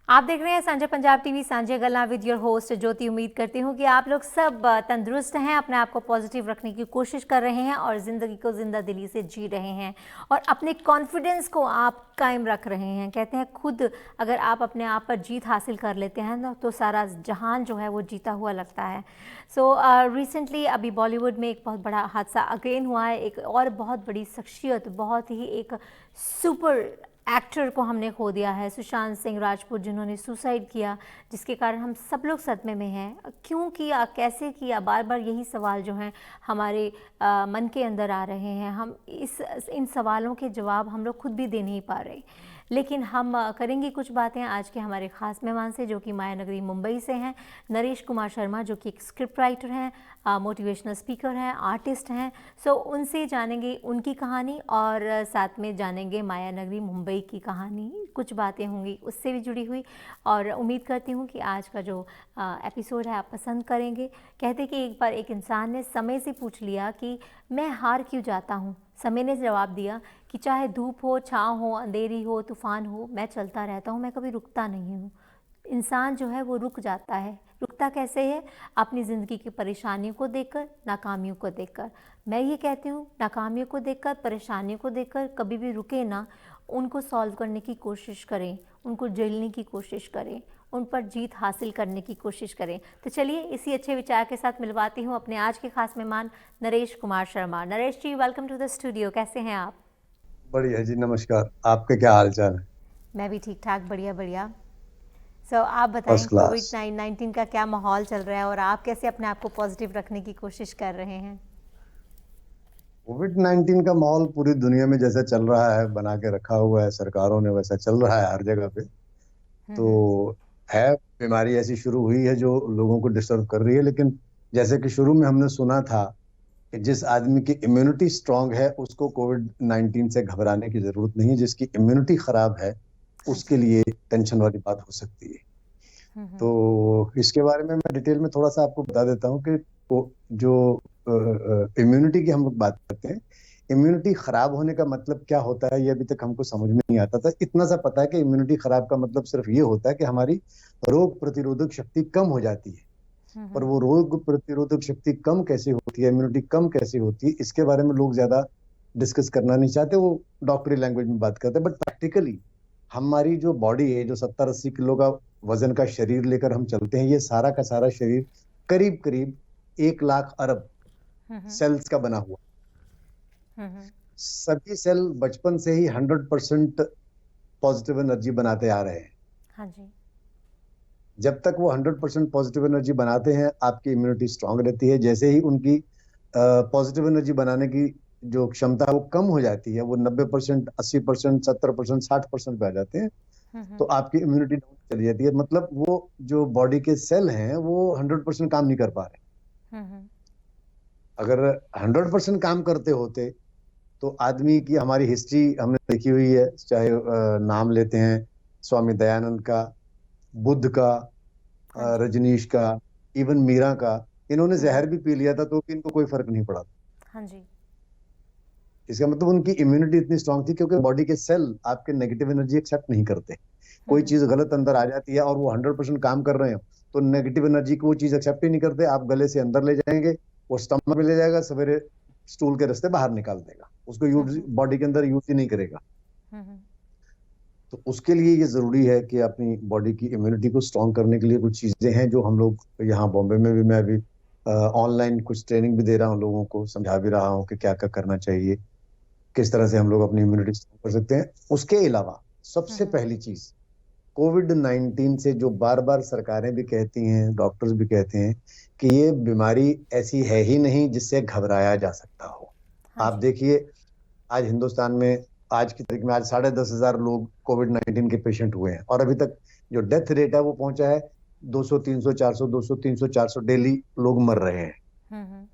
आप देख रहे हैं सांझा पंजाब टीवी सांझे गल्ला विद योर होस्ट ज्योति। उम्मीद करती हूँ कि आप लोग सब तंदुरुस्त हैं, अपने आप को पॉजिटिव रखने की कोशिश कर रहे हैं और ज़िंदगी को जिंदा दिली से जी रहे हैं और अपने कॉन्फिडेंस को आप कायम रख रहे हैं। कहते हैं खुद अगर आप अपने आप पर जीत हासिल कर लेते हैं ना तो सारा जहान जो है वो जीता हुआ लगता है। सो रिसेंटली अभी बॉलीवुड में एक बहुत बड़ा हादसा अगेन हुआ है। एक और बहुत बड़ी शख्सियत, बहुत ही एक सुपर एक्टर को हमने खो दिया है, सुशांत सिंह राजपूत, जिन्होंने सुसाइड किया, जिसके कारण हम सब लोग सदमे में हैं। क्यों किया, कैसे किया, बार बार यही सवाल जो हैं हमारे मन के अंदर आ रहे हैं। हम इन सवालों के जवाब हम लोग खुद भी दे नहीं पा रहे, लेकिन हम करेंगे कुछ बातें आज के हमारे ख़ास मेहमान से, जो कि माया नगरी मुंबई से हैं, नरेश कुमार शर्मा, जो कि एक स्क्रिप्ट राइटर हैं, मोटिवेशनल स्पीकर हैं, आर्टिस्ट हैं। सो उनसे जानेंगे उनकी कहानी और साथ में जानेंगे माया नगरी मुंबई की कहानी। कुछ बातें होंगी उससे भी जुड़ी हुई और उम्मीद करती हूँ कि आज का जो एपिसोड है आप पसंद करेंगे। कहते कि एक बार एक इंसान ने समय से पूछ लिया कि मैं हार क्यों जाता हूँ। समय ने जवाब दिया कि चाहे धूप हो, छाँव हो, अंधेरी हो, तूफ़ान हो, मैं चलता रहता हूँ, मैं कभी रुकता नहीं हूँ। इंसान जो है वो रुक जाता है। रुकता कैसे है? अपनी ज़िंदगी की परेशानियों को देखकर, नाकामियों को देखकर। मैं ये कहती हूँ नाकामियों को देखकर, परेशानियों को देखकर कभी भी रुके ना, उनको सॉल्व करने की कोशिश करें, उनको झेलने की कोशिश करें, उन पर जीत हासिल करने की कोशिश करें। तो चलिए इसी अच्छे विचार के साथ मिलवाती हूँ अपने आज के खास मेहमान नरेश कुमार शर्मा। नरेश जी, वेलकम टू द स्टूडियो। कैसे हैं आप? बढ़िया जी, नमस्कार। आपके क्या हाल चाल है? मैं भी ठीक ठाक, बढ़िया बढ़िया। सो आप बताएं फर्स्ट क्लास। कोविड 19 का क्या माहौल चल रहा है और आप कैसे अपने आप को पॉजिटिव रखने की कोशिश कर रहे हैं? कोविड 19 का माहौल पूरी दुनिया में जैसा चल रहा है, बना के रखा हुआ है सरकारों ने, वैसा चल रहा है हर जगह पे। तो हम्म। है, बीमारी ऐसी शुरू हुई है जो लोगों को डिस्टर्ब कर रही है, लेकिन जैसे कि शुरू में हमने सुना था कि जिस आदमी की इम्यूनिटी स्ट्रांग है उसको कोविड 19 से घबराने की जरूरत नहीं है। जिसकी इम्यूनिटी खराब है हाँ उसके जी। लिए टेंशन वाली बात हो सकती है। हम्म। तो इसके बारे में मैं डिटेल में थोड़ा सा आपको बता देता हूँ कि जो इम्यूनिटी की हम लोग बात करते हैं, इम्यूनिटी खराब होने का मतलब क्या होता है ये अभी तक हमको समझ में नहीं आता था। इतना सा पता है कि इम्यूनिटी खराब का मतलब सिर्फ ये होता है कि हमारी रोग प्रतिरोधक शक्ति कम हो जाती है। पर हम्म। वो रोग प्रतिरोधक शक्ति कम कैसे होती है, इम्यूनिटी कम कैसे होती है, इसके बारे में लोग ज्यादा डिस्कस करना नहीं चाहते। वो डॉक्टरी लैंग्वेज में बात करते हैं, बट प्रैक्टिकली हमारी जो बॉडी है, जो 70-80 किलो का वजन का शरीर लेकर हम चलते हैं, ये सारा का सारा शरीर करीब करीब 1 लाख अरब हम्म। सेल्स का बना हुआ। हम्म। सभी सेल बचपन से ही 100% पॉजिटिव एनर्जी बनाते आ रहे हैं। हाँ जी। जब तक वो 100% पॉजिटिव एनर्जी बनाते हैं, आपकी इम्यूनिटी स्ट्रांग रहती है। जैसे ही उनकी पॉजिटिव एनर्जी बनाने की जो क्षमता है वो कम हो जाती है, वो 90%, 80%, 70%, 60% पे आ जाते हैं, तो हम्म। आपकी इम्यूनिटी डाउन चली जाती है। मतलब वो जो बॉडी के सेल हैं वो 100% काम नहीं कर पा रहे। हम्म। अगर 100% काम करते होते तो आदमी की, हमारी हिस्ट्री हमने देखी हुई है, चाहे नाम लेते हैं स्वामी दयानंद का, बुद्ध का, हाँ जी। रजनीश का, इवन मीरा का, इन्होंने जहर हम्म। भी पी लिया था तो भी इनको कोई फर्क नहीं पड़ा। हाँ जी। इसका मतलब उनकी इम्यूनिटी इतनी स्ट्रांग थी क्योंकि बॉडी के सेल आपके नेगेटिव एनर्जी एक्सेप्ट नहीं करते। कोई चीज हम्म। गलत अंदर आ जाती है और वो 100% काम कर रहे हो, तो नेगेटिव एनर्जी को वो चीज एक्सेप्ट ही नहीं करते। आप गले से अंदर ले जाएंगे, वो स्टमक में ले जाएगा, सवेरे स्टूल के रास्ते बाहर निकाल देगा, उसको यूज हम्म। बॉडी के अंदर यूज ही नहीं करेगा। हम्म। तो उसके लिए ये जरूरी है कि अपनी बॉडी की इम्यूनिटी को स्ट्रांग करने के लिए कुछ चीजें हैं जो हम लोग यहाँ बॉम्बे में भी, मैं अभी ऑनलाइन कुछ ट्रेनिंग भी दे रहा हूँ, लोगों को समझा भी रहा हूँ कि क्या क्या करना चाहिए, किस तरह से हम लोग अपनी इम्यूनिटी स्ट्रांग कर सकते हैं। उसके अलावा सबसे हम्म। पहली चीज, कोविड 19 से जो बार बार सरकारें भी कहती हैं, डॉक्टर्स भी कहते हैं कि ये बीमारी ऐसी है ही नहीं जिससे घबराया जा सकता हो। हाँ आप जी। देखिए, आज हिंदुस्तान में, आज की तारीख में, आज 10,500 लोग कोविड 19 के पेशेंट हुए हैं और अभी तक जो डेथ रेट है वो पहुंचा है 200, 300, 400, 200, 300, 400 डेली लोग मर रहे हैं। हम्म।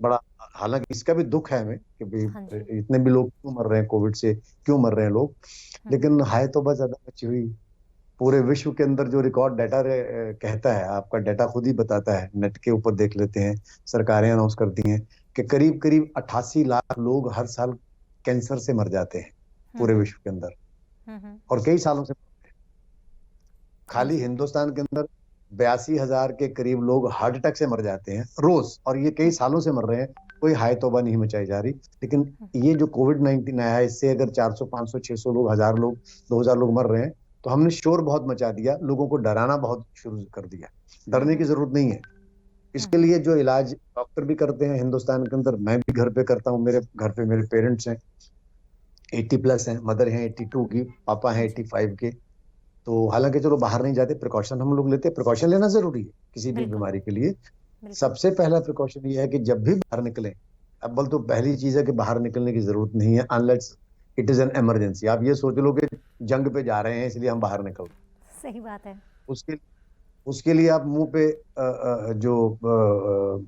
बड़ा, हालांकि इसका भी दुख है हमें कि हाँ जी। भाई इतने भी लोग क्यों मर रहे हैं कोविड से, क्यों मर रहे हैं लोग। हम्म। लेकिन हाय तो बस ज्यादा बची हुई। पूरे विश्व के अंदर जो रिकॉर्ड डाटा कहता है, आपका डाटा खुद ही बताता है, नेट के ऊपर देख लेते हैं, सरकारें अनाउंस करती हैं कि करीब करीब 88 लाख लोग हर साल कैंसर से मर जाते हैं पूरे हम्म। विश्व के अंदर, हम्म। और कई सालों से। हाँ खाली जी। हिंदुस्तान के अंदर 82,000 के करीब लोग हार्ट अटैक से मर जाते हैं रोज, और ये कई सालों से मर रहे हैं। कोई हाय तौबा नहीं मचाई जा रही। लेकिन ये जो कोविड-19 आया है, इससे अगर 400 500 600 लोग, 1000 लोग, 2000 लोग मर रहे हैं, तो हमने शोर बहुत मचा दिया, लोगों को डराना बहुत शुरू कर दिया। डरने की जरूरत नहीं है। इसके लिए जो इलाज डॉक्टर भी करते हैं हिंदुस्तान के अंदर, मैं भी घर पे करता हूँ। मेरे घर पे मेरे पेरेंट्स हैं, 80+ हैं, मदर हैं 82 की, पापा हाँ हैं जी। 85 के। तो हालांकि चलो बाहर नहीं जाते, प्रिकॉशन हम लोग लेते हैं। प्रिकॉशन लेना जरूरी है किसी भी बिल्कुल। बीमारी के लिए। बिल्कुल। सबसे पहला प्रिकॉशन ये है कि जब भी बाहर निकलें, अव्वल तो पहली चीज है कि बाहर निकलने की जरूरत नहीं है, unless it is an emergency. आप ये सोच लो कि जंग पे जा रहे हैं इसलिए हम बाहर निकल। सही बात है। उसके उसके लिए आप मुंह पे जो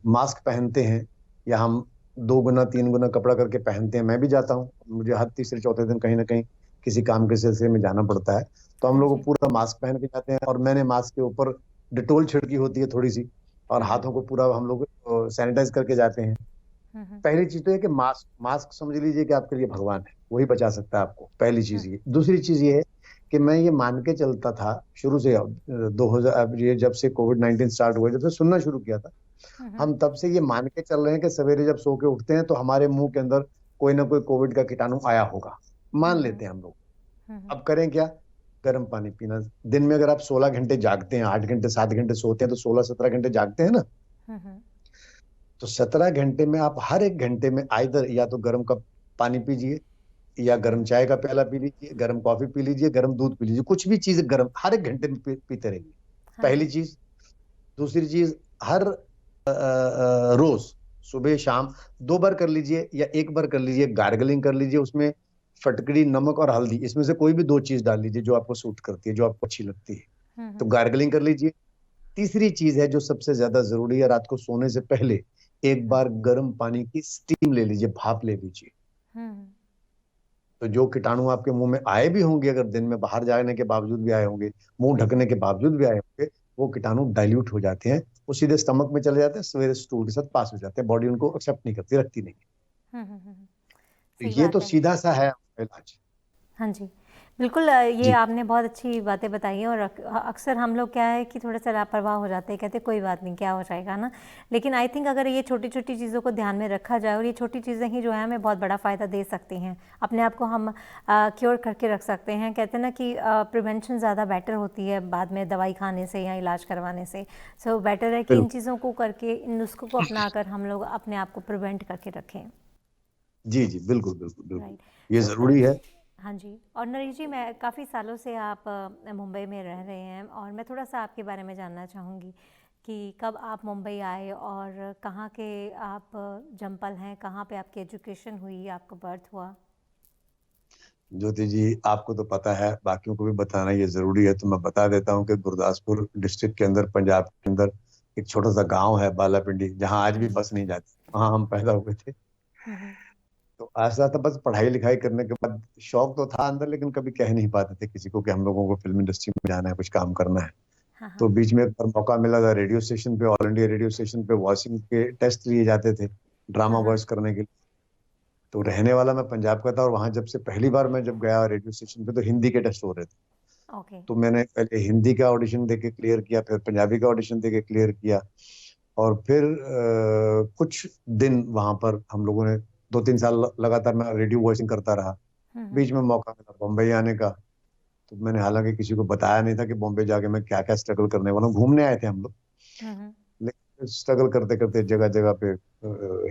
मास्क पहनते हैं, या हम 2 गुना 3 गुना कपड़ा करके पहनते हैं। मैं भी जाता हूँ, मुझे हर तीसरे चौथे दिन कहीं ना कहीं किसी काम के सिलसिले में जाना पड़ता है। तो हम हाँ लोग जी। पूरा मास्क पहन के जाते हैं, और मैंने मास्क के ऊपर डिटोल छिड़की होती है थोड़ी सी, और हम्म। हाथों को पूरा हम लोग सैनिटाइज करके जाते हैं। हम्म। पहली चीज तो है कि मास्क मास्क समझ लीजिए कि आपके लिए भगवान है, वही बचा सकता है आपको। पहली चीज ये। दूसरी चीज ये है कि मैं ये मान के चलता था शुरू से, 2000, अब ये जब से कोविड-19 स्टार्ट हुआ, जब से सुनना शुरू किया था, हम्म। हम तब से ये मान के चल रहे हैं कि सवेरे जब सो के उठते हैं तो हमारे मुंह के अंदर कोई ना कोई कोविड का कीटाणु आया होगा। मान हम्म। लेते हैं हम लोग। हम्म। अब करें क्या? गर्म पानी पीना। दिन में अगर आप 16 घंटे जागते हैं, 8 घंटे 7 घंटे सोते हैं, तो 16 17 घंटे जागते हैं ना। हम्म। तो 17 घंटे में आप हर एक घंटे में आइदर या तो गर्म कप पानी पीजिए, या गर्म चाय का प्याला पी लीजिए, गर्म कॉफी पी लीजिए, गर्म दूध पी लीजिए, कुछ भी चीज गर्म हर एक घंटे में पीते रहिए। हाँ पहली जी। चीज। दूसरी चीज, हर रोज सुबह शाम 2 बार कर लीजिए या 1 बार कर लीजिए, गार्गलिंग कर लीजिए। उसमें फटकड़ी, नमक और हल्दी, इसमें से कोई भी 2 चीज डाल लीजिए जो आपको सूट करती है, जो आपको अच्छी लगती है। तो हम्म। गार्गलिंग कर लीजिए। तीसरी चीज है जो सबसे ज्यादा जरूरी है, रात को सोने से पहले एक हम्म। बार गर्म पानी की स्टीम ले लीजिए, भाप ले लीजिए। हम्म। तो जो कीटाणु आपके मुंह में आए भी होंगे, अगर दिन में बाहर जाने के बावजूद भी आए होंगे, मुंह ढकने के बावजूद भी आए होंगे, वो कीटाणु डाइल्यूट हो जाते हैं, वो सीधे स्टमक में चले जाते हैं, सवेरे स्टूल के साथ पास हो जाते हैं, बॉडी उनको एक्सेप्ट नहीं करती, रखती नहीं। हम्म। तो सही ये बात तो है। सीधा सा है इलाज। हाँ जी। बिल्कुल, ये जी। आपने बहुत अच्छी बातें बताई हैं। और अक्सर हम लोग क्या है कि थोड़ा-सा लापरवाह हो जाते हैं, कहते हैं कोई बात नहीं, क्या हो जाएगा ना। लेकिन आई थिंक अगर ये छोटी-छोटी चीज़ों को ध्यान में रखा जाए, और ये छोटी चीज़ें ही जो है हमें बहुत बड़ा फ़ायदा दे सकती हैं। अपने आप को हम क्योर करके रख सकते हैं। कहते हैं ना कि प्रिवेंशन ज़्यादा बेटर होती है बाद में दवाई खाने से या इलाज करवाने से। सो बेटर है कि इन बिल्कुल। चीज़ों को करके, इन नुस्खों को अपनाकर हम लोग अपने आप को प्रिवेंट करके रखें। जी जी, बिल्कुल बिल्कुल बिल्कुल। राइट। ये सो जरूरी है। हाँ जी। और नरेश जी, मैं काफ़ी सालों से आप मुंबई में रह रहे हैं, और मैं थोड़ा-सा आपके बारे में जानना चाहूँगी कि कब आप मुंबई आए, और कहाँ के आप जंपल हैं, कहाँ पे आपकी एजुकेशन हुई, आपका बर्थ हुआ? ज्योति जी, आपको तो पता है, बाकियों को भी बताना ये जरूरी है, तो मैं बता देता हूँ कि गुरदासपुर डिस्ट्रिक्ट के अंदर, पंजाब के अंदर, एक छोटा सा गांव है बालापिंडी, जहाँ आज हाँ भी जी। बस नहीं जाती, वहां हम पैदा हुए थे। हम्म। तो ऐसा था, बस पढ़ाई लिखाई करने के बाद शौक तो था अंदर, लेकिन कभी कह नहीं पाते थे किसी को कि हम लोगों को फिल्म इंडस्ट्री में जाना है, कुछ काम करना है। हाँ तो हाँ। बीच में एक बार मौका मिला था, रेडियो स्टेशन पे, ऑल इंडिया रेडियो स्टेशन पे वॉइसिंग के टेस्ट लिए जाते थे, ड्रामा हाँ हाँ। वॉइस करने के लिए। तो रहने वाला मैं पंजाब का था, और वहां जब से पहली बार मैं जब गया रेडियो स्टेशन पे, तो हिंदी के टेस्ट हो रहे थे। ओके। तो मैंने पहले हिंदी का ऑडिशन दे के क्लियर किया, फिर पंजाबी का ऑडिशन दे के क्लियर किया, और फिर कुछ दिन वहां पर हम लोगों ने 2 3 साल लगातार मैं रेडियो वॉइसिंग करता रहा। हम्म। बीच में मौका मिला बॉम्बे आने का। तो मैंने हालांकि किसी को बताया नहीं था कि बॉम्बे जाके मैं क्या क्या स्ट्रगल करने वाला हूँ। घूमने आए थे हम लोग, हम्म। लेकिन स्ट्रगल करते करते जगह जगह पे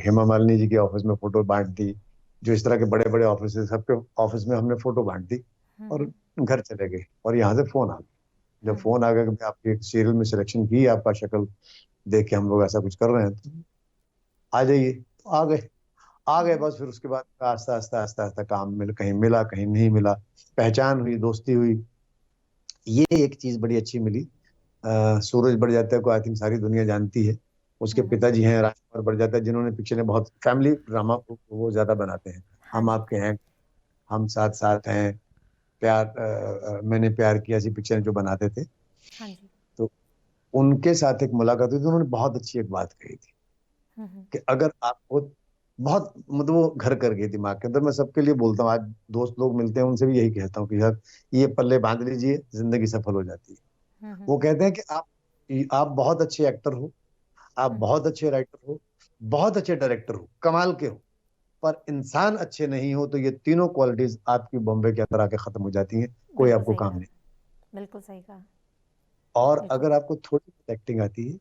हेमा मालिनी जी के ऑफिस में फोटो बांट दी, जो इस तरह के बड़े बड़े ऑफिस है, सबके ऑफिस में हमने फोटो बांट दी, और हम्म। घर चले गए। और यहाँ से फोन आ गया। जब हम्म। फोन आ गया कि भाई आपकी एक सीरियल में सिलेक्शन की है, आपका शक्ल देख के हम लोग ऐसा कुछ कर रहे हैं, तो आ जाइए। तो आ गए। आ गए, हम्म। बस फिर उसके बाद आस्ता आस्ता आस्ता आस्ता काम कहीं मिला, कहीं नहीं मिला, पहचान हुई, दोस्ती हुई। ये एक चीज बड़ी अच्छी मिली। सूरज बड़जात्या को आई थिंक सारी दुनिया जानती है। उसके हम्म। पिताजी हैं राजकुमार बड़जात्या, जिन्होंने पिक्चरें, बहुत फैमिली ड्रामा वो ज्यादा बनाते हैं। हाँ हम जी। आपके हैं, हम साथ साथ हैं, प्यार, मैंने प्यार किया, ऐसी पिक्चरें जो बनाते थे। हाँ जी। तो उनके साथ एक मुलाकात हुई, तो उन्होंने बहुत अच्छी एक बात कही थी हम्म। कि अगर आपको, बहुत मतलब वो घर कर गई दिमाग के अंदर। मैं सबके लिए बोलता हूँ, आज दोस्त लोग मिलते हैं उनसे भी यही कहता हूँ कि यार, ये पल्ले बांध लीजिए, जिंदगी सफल हो जाती है। वो कहते हैं कि आप बहुत अच्छे एक्टर हो, आप बहुत अच्छे राइटर हो, बहुत अच्छे डायरेक्टर हो, कमाल के हो, पर इंसान अच्छे नहीं हो तो ये तीनों क्वालिटीज आपकी बॉम्बे के अंदर आके खत्म हो जाती हैं, कोई बिल्कुल आपको सही काम कहा, नहीं। बिल्कुल सही कहा। और बिल्कुल। अगर आपको थोड़ी बहुत एक्टिंग आती है,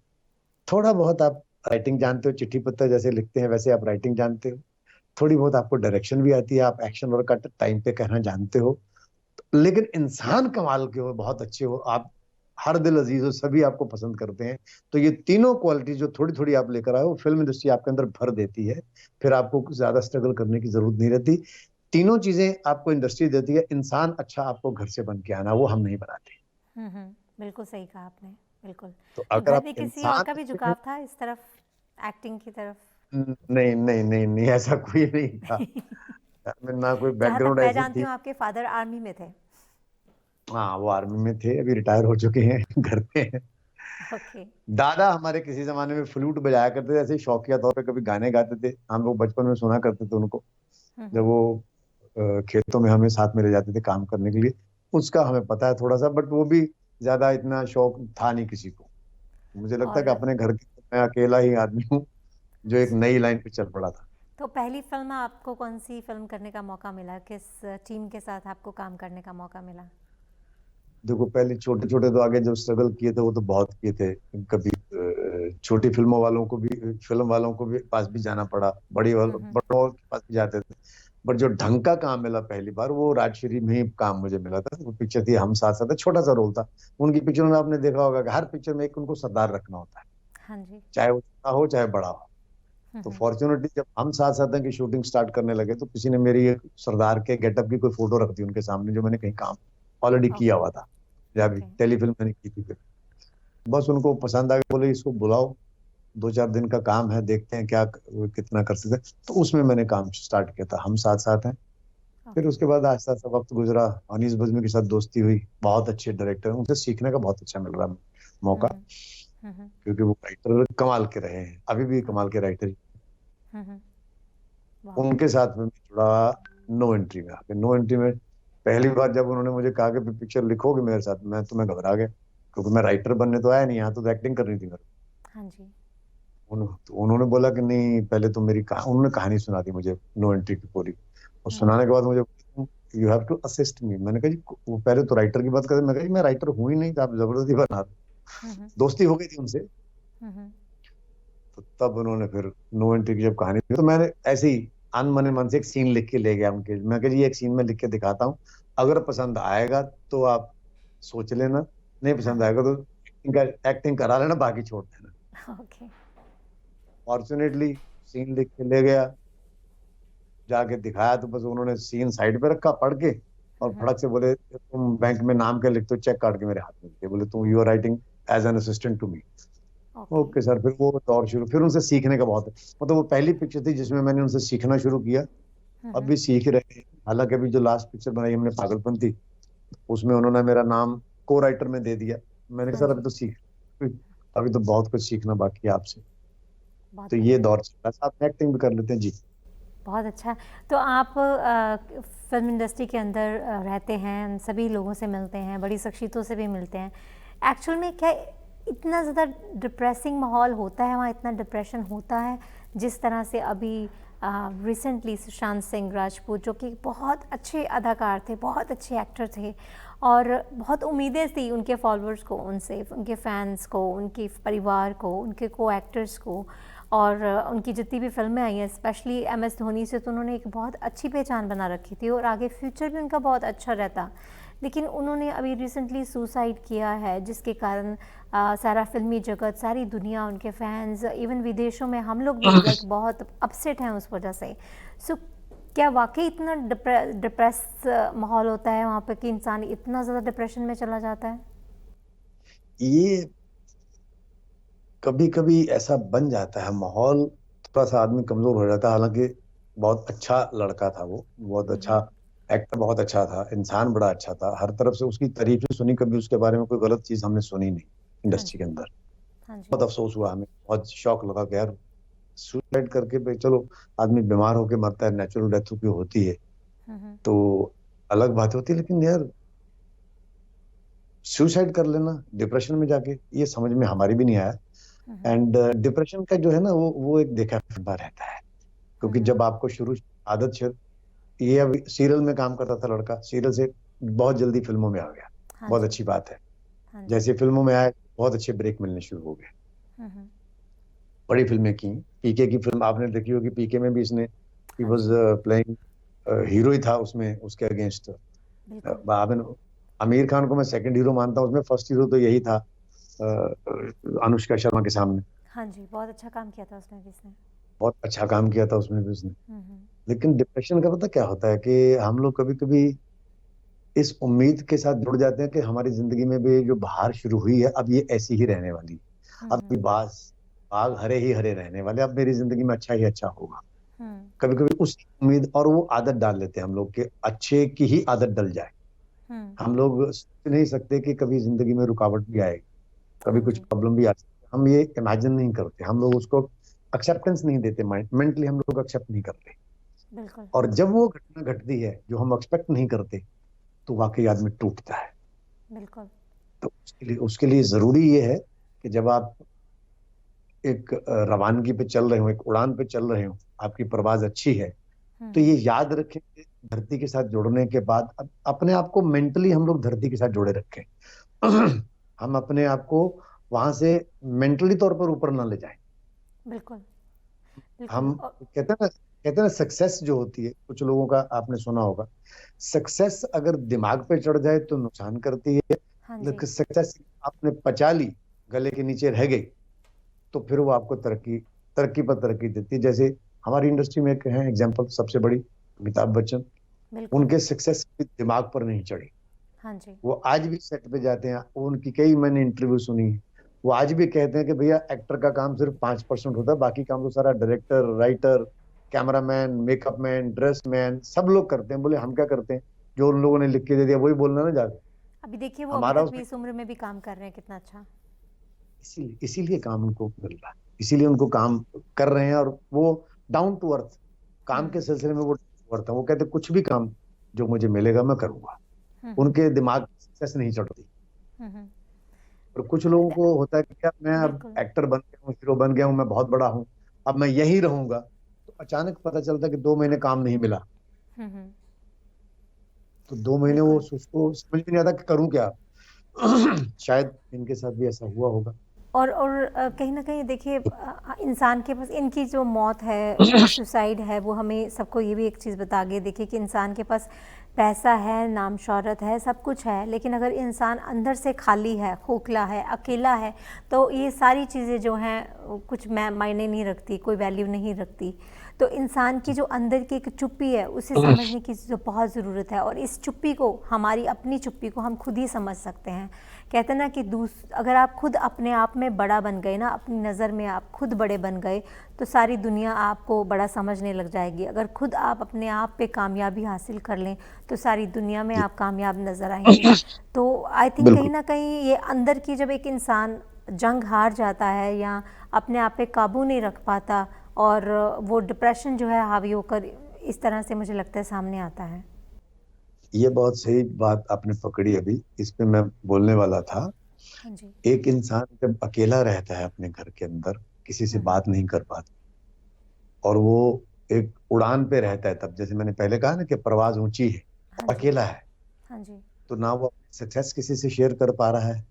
थोड़ा बहुत आप राइटिंग जानते हो, चिट्ठी पत्र जैसे लिखते हैं वैसे आप राइटिंग जानते हो, थोड़ी बहुत आपको डायरेक्शन भी आती है, आप एक्शन और कट टाइम पे कहना जानते हो, लेकिन इंसान कमाल के हो, बहुत अच्छे हो आप, हर दिल अजीज हो, सभी आपको पसंद करते हैं, तो ये तीनों क्वालिटी जो थोड़ी थोड़ी आप लेकर आए हो, फिल्म इंडस्ट्री आपके अंदर भर देती है। फिर आपको कुछ ज्यादा स्ट्रगल करने की जरूरत नहीं रहती। तीनों चीजें आपको इंडस्ट्री देती है, इंसान अच्छा आपको घर से बन के आना, वो हम नहीं बनाते। बिल्कुल सही कहा आपने, बिल्कुल। तो तो अगर घर आप पे किसी और इंसान का भी अच्छे हैं। झुकाव था इस तरफ, एक्टिंग की तरफ? नहीं नहीं नहीं नहीं, ऐसा कोई नहीं था। ना कोई जहाँ तक बैकग्राउंड मैं ऐसी जानती थी। हूँ आपके फादर आर्मी में थे। हाँ, वो आर्मी में थे, अभी रिटायर हो चुके हैं, घर पे हैं। ओके। दादा हमारे किसी जमाने में फ्लूट बजाया करते थे, ऐसे ही शौकिया तौर पे कभी गाने गाते थे, हम लोग बचपन में सुना करते थे उनको, जब वो खेतों में हमें साथ में ले जाते थे काम करने के लिए। उसका हमें पता है थोड़ा सा, बट वो भी ज्यादा इतना शौक था नहीं किसी को। मुझे लगता है कि और अपने घर के मैं अकेला ही आदमी हूँ जो एक अच्छा, नई लाइन पे चल पड़ा था। तो पहली फिल्म आपको कौन सी फिल्म करने का मौका मिला, किस टीम के साथ आपको काम करने का मौका मिला? देखो, पहले छोटे छोटे तो आगे जो स्ट्रगल किए थे वो तो बहुत किए थे। कभी छोटी फिल्मों वालों को भी, फिल्म वालों को भी पास भी जाना पड़ा, बड़ों के पास भी जाते थे। बट जो ढंग का काम मिला पहली बार, वो राजश्री में ही काम मुझे मिला था। वो पिक्चर थी हम साथ साथ है, छोटा सा रोल था। उनकी पिक्चरों में आपने देखा होगा कि हर पिक्चर में एक उनको सरदार रखना होता है, हाँ जी। चाहे वो छोटा हो चाहे बड़ा हो। तो फॉर्चुनेटली जब हम साथ साथ हैं की शूटिंग स्टार्ट करने लगे, तो किसी ने मेरी एक सरदार के गेटअप की कोई फोटो रख दी उनके सामने, जो मैंने कहीं काम ऑलरेडी किया ओके। हुआ था, या भी ओके। टेलीफिल्म मैंने की थी फिर। बस उनको पसंद आ गया, बोले इसको बुलाओ, 2-4 दिन का काम है, देखते हैं क्या कितना कर सकते हैं। तो उसमें मैंने काम स्टार्ट किया था, हम साथ साथ हैं। फिर ओके। उसके बाद आहिस्ता आहिस्ता वक्त गुजरा, अनीस बज्मी के साथ दोस्ती हुई, बहुत अच्छे डायरेक्टर हैं, उनसे सीखने का बहुत अच्छा मिल रहा है मौका, क्योंकि वो राइटर कमाल के रहे हैं, अभी भी कमाल ओके। के राइटर। वाह। उनके साथ में मैं जुड़ा नो एंट्री में आके। नो एंट्री में पहली बार जब उन्होंने मुझे कहा कि पिक्चर लिखोगे मेरे साथ, मैं घबरा गया, क्योंकि मैं राइटर बनने तो आया नहीं, यहाँ तो एक्टिंग करनी थी मेरे हाँ जी। को। तो उन्होंने बोला कि नहीं, पहले तो उन्होंने कहानी सुना दी मुझे नो एंट्री की पूरी, और सुनाने के बाद मुझे, you have to assist me. मैंने कहा जी, वो पहले तो राइटर की बात करें, मैं कहा जी मैं राइटर हूं ही नहीं, तो आप जबरदस्ती बना रहे हो। दोस्ती हो गई थी उनसे। तो तब उन्होंने फिर नो एंट्री की जब कहानी, तो मैंने ऐसे ही अनमने मन से एक सीन लिख के ले गया उनके, मैं कहा जी एक सीन में लिख के दिखाता हूँ, अगर पसंद आएगा तो आप सोच लेना, नहीं हाँ पसंद हाँ। आएगा तो एक्टिंग करा लेना, बाकी छोड़ देना। ओके। फॉर्चुनेटली सीन लिख के ले गया, जाके दिखाया, तो बस उन्होंने सीन साइड पे रखा पढ़ के, और फड़क से बोले तुम बैंक में नाम क्या लिखते हो, चेक काट के मेरे हाथ में दिए, बोले तुम you are writing as an assistant to me. Okay. Okay sir. फिर वो दौर शुरू, फिर उनसे सीखने का बहुत है, मतलब वो पहली पिक्चर थी जिसमें मैंने उनसे सीखना शुरू किया। अब भी सीख ही रहे हैं, हालांकि अभी जो लास्ट पिक्चर बनाई हमने पागलपन थी, उसमें उन्होंने मेरा नाम को राइटर में दे दिया। मैंने कहा हाँ सर अभी जी। तो सीख, अभी तो बहुत कुछ सीखना बाकी है आपसे। बहुत तो ये बढ़िया। दौर चल रहा है, साथ में एक्टिंग भी कर लेते हैं जी। बहुत अच्छा। तो आप फ़िल्म इंडस्ट्री के अंदर रहते हैं, सभी लोगों से मिलते हैं, बड़ी शख्सियतों से भी मिलते हैं। एक्चुअल में क्या इतना ज़्यादा डिप्रेसिंग माहौल होता है वहाँ, इतना डिप्रेशन होता है जिस तरह से अभी रिसेंटली सुशांत सिंह राजपूत, जो कि बहुत अच्छे अदाकार थे, बहुत अच्छे एक्टर थे, और बहुत उम्मीदें थी उनके फॉलोअर्स को, उनसे, उनके फैंस को, उनके परिवार को, उनके को एक्टर्स को, और उनकी जितनी भी फिल्में आई हैं, स्पेशली एम एस धोनी से तो उन्होंने एक बहुत अच्छी पहचान बना रखी थी और आगे फ्यूचर भी उनका बहुत अच्छा रहता। लेकिन उन्होंने अभी रिसेंटली सुसाइड किया है, जिसके कारण सारा फिल्मी जगत, सारी दुनिया, उनके फैंस, इवन विदेशों में हम लोग भी लाइक बहुत अपसेट हैं उस वजह से। सो क्या वाकई इतना डिप्रेस माहौल होता है वहाँ पे कि इंसान इतना ज़्यादा डिप्रेशन में चला जाता है? ये कभी कभी ऐसा बन जाता है माहौल, थोड़ा सा आदमी कमजोर हो जाता है। हालांकि बहुत अच्छा लड़का था वो, बहुत अच्छा एक्टर, बहुत अच्छा था, इंसान बड़ा अच्छा था, हर तरफ से उसकी तारीफें सुनी, कभी उसके बारे में कोई गलत चीज हमने सुनी नहीं हाँ इंडस्ट्री के जी। अंदर। हाँ जी। बहुत अफसोस हुआ हमें, बहुत शौक लगा कि यार सुसाइड करके भाई चलो, आदमी बीमार होके मरता है, नेचुरल डेथ की होती है तो अलग बात होती है, लेकिन यार सुसाइड कर लेना डिप्रेशन में जाके, ये समझ में हमारी भी नहीं आया। हम्म, एंड डिप्रेशन का जो है ना वो एक देखा फंदा रहता है, क्योंकि हम्म, जब आपको शुरू आदत ये अभी सीरियल में काम करता था लड़का, सीरियल से बहुत जल्दी फिल्मों में आ गया, हाँ बहुत जी, अच्छी बात है। हाँ जी, जैसे फिल्मों में आया, बहुत अच्छे ब्रेक मिलने शुरू हो गए, हम्म, बड़ी फिल्में की। पीके की फिल्म आपने देखी होगी, पीके में भी इसने ही हाँ वाज जी, प्लेइंग, हीरो ही था उसमें, उसके अगेंस्ट। बिल्कुल, आपने आमिर खान को मैं सेकंड हीरो मानता हूँ, उसमें फर्स्ट हीरो तो यही था, अनुष्का शर्मा के सामने। हाँ जी, बहुत अच्छा काम किया था उसमें भी इसने। बहुत अच्छा काम किया था उसमें भी उसने। हम्म, लेकिन डिप्रेशन का पता क्या होता है कि हम लोग कभी कभी इस उम्मीद के साथ जुड़ जाते हैं कि हमारी जिंदगी में भी जो बहार शुरू हुई है, अब ये ऐसी ही रहने वाली है। अब हम्म, ये बाग हरे ही हरे रहने वाले, अब मेरी जिंदगी में अच्छा ही अच्छा होगा। हम्म, कभी कभी उस उम्मीद और वो आदत डाल लेते हैं हम लोग कि अच्छे की ही आदत डल जाए। हम्म, हम लोग सोच नहीं सकते कि कभी जिंदगी में रुकावट भी आएगी, हाँ कभी कुछ जी, प्रॉब्लम भी आ सकती है। हम ये इमेजिन नहीं करते, हम लोग उसको एक्सेप्टेंस नहीं देते, मेंटली हम लोग एक्सेप्ट नहीं करते। बिल्कुल, और जब वो घटना घटती है जो हम एक्सपेक्ट नहीं करते, तो वाकई आदमी टूटता है। बिल्कुल, तो उसके लिए जरूरी ये है कि जब आप एक रवानगी पे चल रहे हो, एक उड़ान पे चल रहे हो, आपकी परवाज अच्छी है, तो हम्म, ये याद रखें कि धरती के साथ जुड़ने के बाद अपने आप को मेंटली हम लोग धरती के साथ जोड़े रखें। हम अपने आप को वहां से मेंटली तौर पर ऊपर ना ले जाएं। बिल्कुल, बिल्कुल, हम कहते हैं ना सक्सेस जो होती है, कुछ लोगों का आपने सुना होगा, सक्सेस अगर दिमाग पे चढ़ जाए तो नुकसान करती है, हाँ जी, लेकिन सक्सेस आपने पचा ली, गले के नीचे रह गई, तो फिर वो आपको तरक्की तरक्की पर तरक्की देती है। जैसे हमारी इंडस्ट्री में एक है एग्जांपल सबसे बड़ी, अमिताभ बच्चन। बिल्कुल, उनके सक्सेस दिमाग पर नहीं चढ़ी, हाँ जी, वो आज भी सेट पे जाते हैं, उनकी कई मैंने इंटरव्यू सुनी है, वो आज भी कहते हैं कि भैया एक्टर का काम सिर्फ 5% होता है, बाकी काम तो सारा director, writer, cameraman, makeup man, dress man सब लोग करते हैं। बोले हम क्या करते हैं, जो उन लोगों ने लिख के दे दिया वही बोलना ना जाके, अभी देखिए वो अभी हमारा तक भी उसमें। इस उम्र में भी काम कर रहे हैं, कितना अच्छा। इसीलिए काम उनको मिल रहा है, इसीलिए उनको काम कर रहे हैं, और वो डाउन टू अर्थ, काम के हम्म, सिलसिले में वो डाउन टू अर्थ है। वो कहते कुछ भी काम जो मुझे मिलेगा मैं करूंगा। हम्म, उनके दिमाग सक्सेस नहीं चढ़ती। हम्म, और कुछ लोगों को होता है कि यार मैं अब बिल्कुल, एक्टर बन गया हूँ, हीरो बन गया हूँ, मैं बहुत बड़ा हूँ, अब मैं यहीं रहूंगा। तो अचानक पता चलता है कि 2 महीने काम नहीं मिला, हम्म, तो 2 महीने वो बिल्कुल। उसको समझ में नहीं आता कि करूं क्या। शायद इनके साथ भी ऐसा हुआ होगा। और कहीं न कहीं देखिए इंसान के पास इनकी जो मौत है, सुसाइड है, वो हमें सबको ये भी एक चीज़ बता गई देखिए कि इंसान के पास पैसा है, नाम शौहरत है, सब कुछ है, लेकिन अगर इंसान अंदर से खाली है, खोखला है, अकेला है, तो ये सारी चीज़ें जो हैं कुछ मायने नहीं रखती, कोई वैल्यू नहीं रखती। तो इंसान की जो अंदर की एक चुप्पी है, उसे समझने की जो बहुत ज़रूरत है, और इस चुप्पी को, हमारी अपनी चुप्पी को हम खुद ही समझ सकते हैं। कहते हैं ना कि अगर आप खुद अपने आप में बड़ा बन गए ना, अपनी नज़र में आप खुद बड़े बन गए, तो सारी दुनिया आपको बड़ा समझने लग जाएगी। अगर खुद आप अपने आप पे कामयाबी हासिल कर लें, तो सारी दुनिया में जी, आप कामयाब नज़र आएंगे। तो आई थिंक कहीं बिल्कुल। ना कहीं ये अंदर की, जब एक इंसान जंग हार जाता है या अपने आप पे काबू नहीं रख पाता, और वो डिप्रेशन जो है हावी होकर इस तरह से मुझे लगता है सामने आता है। ये बहुत सही बात आपने पकड़ी, अभी इस पे मैं बोलने वाला था। हाँ जी। एक इंसान जब अकेला रहता है अपने घर के अंदर, किसी से हम्म, बात नहीं कर पाता, और वो एक उड़ान पे रहता है, तब जैसे मैंने पहले कहा ना कि परवाज ऊंची है, हाँ जी, अकेला है, हाँ जी, तो ना वो अपनी सक्सेस किसी से शेयर कर पा रहा है,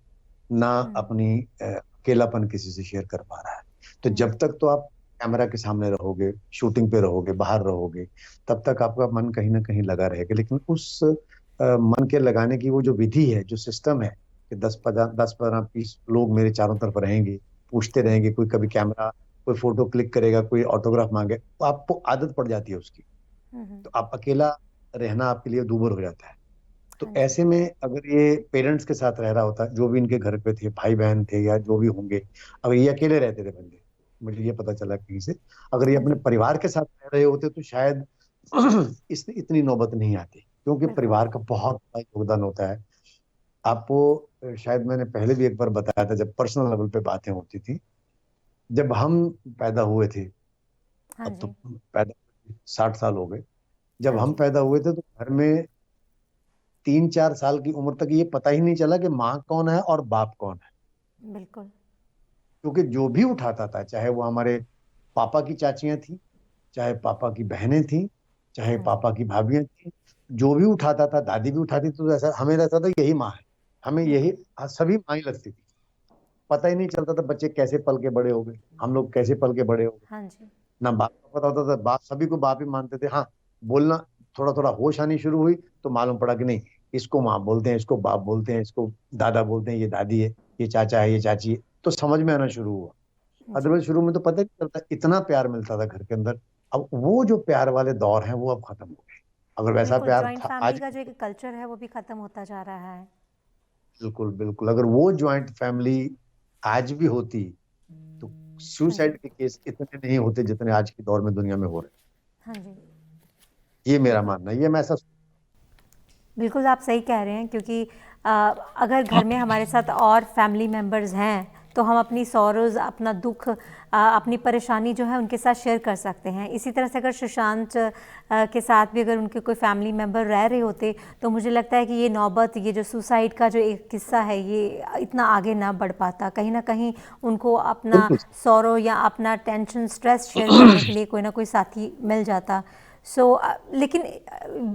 ना हम्म, अपनी अकेलापन किसी से शेयर कर पा रहा है। तो हम्म, जब तक तो आप कैमरा के सामने रहोगे, शूटिंग पे रहोगे, बाहर रहोगे, तब तक आपका मन कहीं ना कहीं लगा रहेगा। लेकिन उस मन के लगाने की वो जो विधि है, जो सिस्टम है, कि 10 15 20 लोग मेरे चारों तरफ रहेंगे, पूछते हाँ जी, रहेंगे, कोई कभी कैमरा, कोई फोटो क्लिक करेगा, कोई ऑटोग्राफ मांगे, तो आपको आदत पड़ जाती है उसकी। तो आप अकेला रहना आपके लिए दूभर हो जाता है। तो हाँ जी, ऐसे में अगर ये पेरेंट्स के साथ रह रहा होता, जो भी इनके घर पे थे, भाई बहन थे या जो भी होंगे, अगर ये अकेले रहते थे बंदे, मुझे ये पता चला कहीं से, अगर ये हाँ अपने जी, परिवार के साथ रह रहे होते तो शायद इतनी नौबत नहीं आती, क्योंकि बिल्कुल, परिवार का बहुत बड़ा योगदान होता है। आपको शायद मैंने पहले भी एक बार बताया था, जब पर्सनल लेवल पे बातें होती थी, जब हम पैदा हुए थे, हाँ अब तो जी, पैदा 60 साल हो गए, जब हाँ हम जी, पैदा हुए थे तो घर में 3-4 साल की उम्र तक ये पता ही नहीं चला कि माँ कौन है और बाप कौन है। बिल्कुल। क्योंकि जो भी उठाता था, चाहे वो हमारे पापा की चाचियां थी, चाहे पापा की बहनें थी, चाहे हाँ जी। पापा की भाभियां थी, जो भी उठाता था, दादी भी उठाती थी, तो ऐसा हमें रहता था यही माँ है, हमें यही, बिल्कुल। सभी माँ ही लगती थी। पता ही नहीं चलता था बच्चे कैसे पल के बड़े हो गए, हम लोग कैसे पल के बड़े हो गए। हाँ जी। ना बाप को पता होता था, बाप सभी को बाप ही मानते थे। हाँ, बोलना थोड़ा थोड़ा होश आनी शुरू हुई तो मालूम पड़ा कि नहीं, इसको माँ बोलते हैं, इसको बाप बोलते हैं, इसको दादा बोलते हैं, ये दादी है, ये चाचा है, ये चाची है, तो समझ में आना शुरू हुआ। जी। अदरवाइज शुरू में तो पता ही नहीं चलता, इतना प्यार मिलता था घर के अंदर। अब वो जो प्यार वाले दौर हैं वो अब खत्म हो गए। अगर वैसा बिल्कुल, प्यार जॉइंट था फैमिली आज, का जो एक कल्चर है वो भी खत्म होता जा रहा है। बिल्कुल बिल्कुल, अगर वो ज्वाइंट फैमिली आज भी होती तो हाँ जी। सुसाइड के केस इतने नहीं होते जितने आज के दौर में दुनिया में हो रहे हाँ जी। हैं। ये मेरा बिल्कुल। मानना है, ये मैं ऐसा। बिल्कुल आप सही कह रहे हैं, क्योंकि अ, अगर घर में हमारे साथ और फैमिली मेम्बर्स हैं तो हम अपनी सॉरोज़, अपना दुख, अपनी परेशानी जो है उनके साथ शेयर कर सकते हैं। इसी तरह से अगर सुशांत के साथ भी अगर उनके कोई फैमिली मेम्बर रह रहे होते तो मुझे लगता है कि ये नौबत, ये जो सुसाइड का जो एक किस्सा है, ये इतना आगे ना बढ़ पाता। कहीं ना कहीं उनको अपना बिल्कुल। सॉरो या अपना टेंशन, स्ट्रेस शेयर करने के लिए कोई ना कोई साथी मिल जाता। लेकिन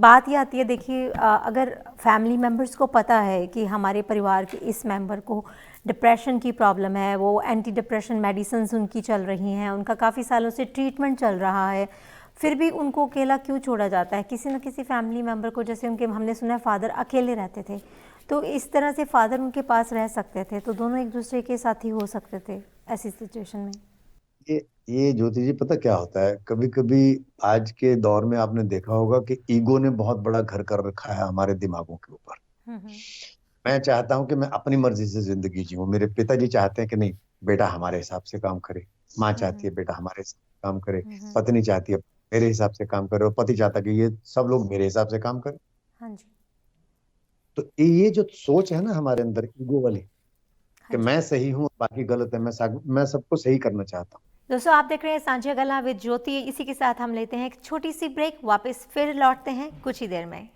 बात ये आती है, देखिए, अगर फैमिली मेम्बर्स को पता है कि हमारे परिवार के इस मेंबर को डिप्रेशन की प्रॉब्लम है, वो एंटी डिप्रेशन मेडिसिन्स उनकी चल रही हैं, उनका काफ़ी सालों से ट्रीटमेंट चल रहा है, फिर भी उनको अकेला क्यों छोड़ा जाता है? किसी न किसी फैमिली मेम्बर को, जैसे उनके हमने सुना है फादर अकेले रहते थे, तो इस तरह से फादर उनके पास रह सकते थे, तो दोनों एक दूसरे के साथी हो सकते थे ऐसी सिचुएशन में। ये ये ज्योति जी, पता क्या होता है, कभी कभी आज के दौर में आपने देखा होगा कि ईगो ने बहुत बड़ा घर कर रखा है हमारे दिमागों के ऊपर। हम्म। मैं चाहता हूं कि मैं अपनी मर्जी से जिंदगी जीऊं, मेरे पिताजी चाहते हैं कि नहीं, बेटा हमारे हिसाब से काम करे, माँ चाहती है बेटा हमारे हिसाब से काम करे, हम्म। पत्नी चाहती है मेरे हिसाब से काम करे, और पति चाहता है कि ये सब लोग मेरे हिसाब से काम करें। हाँ जी। तो ये जो सोच है ना हमारे अंदर, ईगो वाली, हाँ कि जी। मैं सही हूँ बाकी गलत है, मैं सबको सही करना चाहता हूँ। दोस्तों, आप देख रहे हैं सांझा गल्ला विद ज्योति। इसी के साथ हम लेते हैं एक छोटी सी ब्रेक, वापस फिर लौटते हैं कुछ ही देर में।